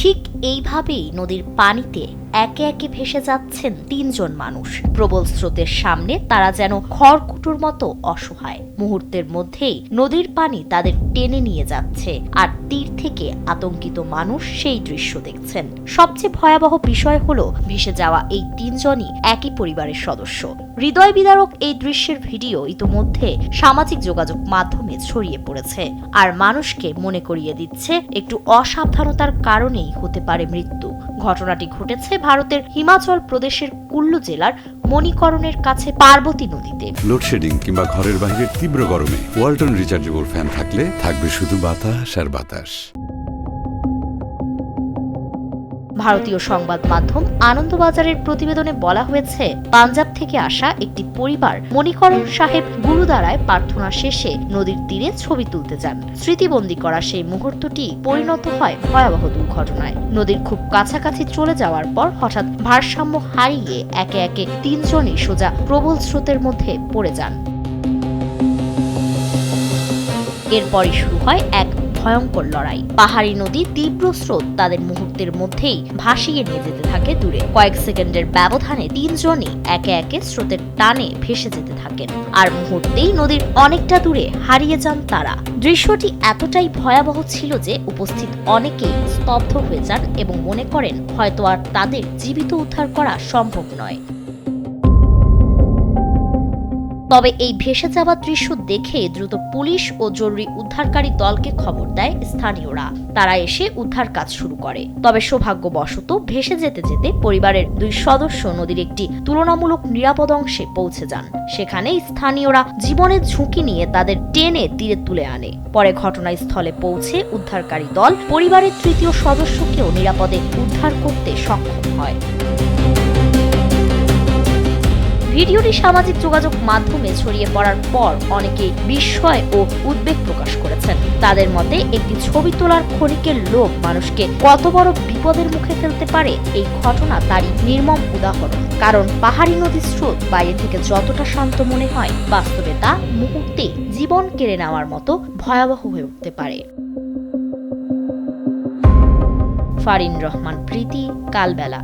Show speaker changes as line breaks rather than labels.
ঠিক এইভাবেই নদীর পানিতে একে একে ভেসে যাচ্ছেন ৩ জন মানুষ। প্রবল স্রোতের সামনে তারা যেন খড়কুটোর মতো অসহায়। মুহূর্তের মধ্যেই নদীর পানি তাদের টেনে নিয়ে যাচ্ছে, আর তীর থেকে আতঙ্কিত মানুষ সেই দৃশ্য দেখছেন। সবচেয়ে ভয়াবহ বিষয় হলো ভেসে যাওয়া এই ৩ জনই একই পরিবারের সদস্য। হৃদয় বিদারক এই দৃশ্যের ভিডিও ইতোমধ্যে সামাজিক যোগাযোগ মাধ্যমে ছড়িয়ে পড়েছে, আর মানুষকে মনে করিয়ে দিচ্ছে একটু অসাবধানতার কারণেই হতে পারে মৃত্যু। ঘটনাটি ঘটেছে ভারতের হিমাচল প্রদেশের কুল্লু জেলার মণিকরণের কাছে পার্বতী নদীতে।
লোডশেডিং কিংবা ঘরের বাইরের তীব্র গরমে ওয়ালটন রিচার্জেবল ফ্যান থাকলে থাকবে শুধু বাতাস আর বাতাস।
ভারতীয় সংবাদ মাধ্যম আনন্দবাজারের প্রতিবেদনে বলা হয়েছে, পাঞ্জাব থেকে আসা একটি পরিবার মণিকরণ সাহেব গুরুদ্বারায় প্রার্থনা শেষে নদীর তীরে ছবি তুলতে যান। স্মৃতিবন্দী করা সেই মুহূর্তটি পরিণত হয় ভয়াবহ দুর্ঘটনায়। নদীর খুব কাছাকাছি চলে যাওয়ার পর হঠাৎ ভারসাম্য হারিয়ে একে একে ৩ জনই সোজা প্রবল স্রোতের মধ্যে পড়ে যান। এরপরই শুরু হয় এক ভয়ঙ্কর লড়াই। পাহাড়ি নদী তীব্র স্রোত তাদের মুহূর্তের মধ্যেই ভাসিয়ে নিয়ে যেতে থাকে দূরে। কয়েক সেকেন্ডের ব্যবধানে ৩ জনই একে একে স্রোতের টানে ভেসে যেতে থাকেন, আর মুহূর্তেই নদীর অনেকটা দূরে হারিয়ে যান তারা। দৃশ্যটি এতটাই ভয়াবহ ছিল যে উপস্থিত অনেকেই স্তব্ধ হয়ে যান এবং মনে করেন হয়তো আর তাদের জীবিত উদ্ধার করা সম্ভব নয়। তবে এই ভেসে যাওয়া দৃশ্য দেখে দ্রুত পুলিশ ও জরুরি উদ্ধারকারী দলকে খবর দেয় স্থানীয়রা। তারা এসে উদ্ধার কাজ শুরু করে। তবে সৌভাগ্যবশত ভেসে যেতে যেতে পরিবারের 2 সদস্য নদীর একটি তুলনামূলক নিরাপদ অংশে পৌঁছে যান। সেখানে স্থানীয়রা জীবনের ঝুঁকি নিয়ে তাদের টেনে তীরে তুলে আনে। পরে ঘটনাস্থলে পৌঁছে উদ্ধারকারী দল পরিবারের 3য় সদস্যকেও নিরাপদে উদ্ধার করতে সক্ষম হয়। ভিডিওটি সামাজিক যোগাযোগ মাধ্যমে ছড়িয়ে পড়ার পর অনেকেই বিস্ময় ও উদ্বেগ প্রকাশ করেছেন। তাদের মতে একটি ছবি তোলার ক্ষণিকের লোভ মানুষকে কত বড় বিপদের মুখে ফেলতে পারে, এই ঘটনা তারই নির্মম উদাহরণ। কারণ পাহাড়ি নদীর স্রোত বাইরে থেকে যতটা শান্ত মনে হয়, বাস্তবে তা মুহূর্তেই জীবন কেড়ে নেওয়ার মতো ভয়াবহ হয়ে উঠতে পারে। ফারিন রহমান প্রীতি, কালবেলা।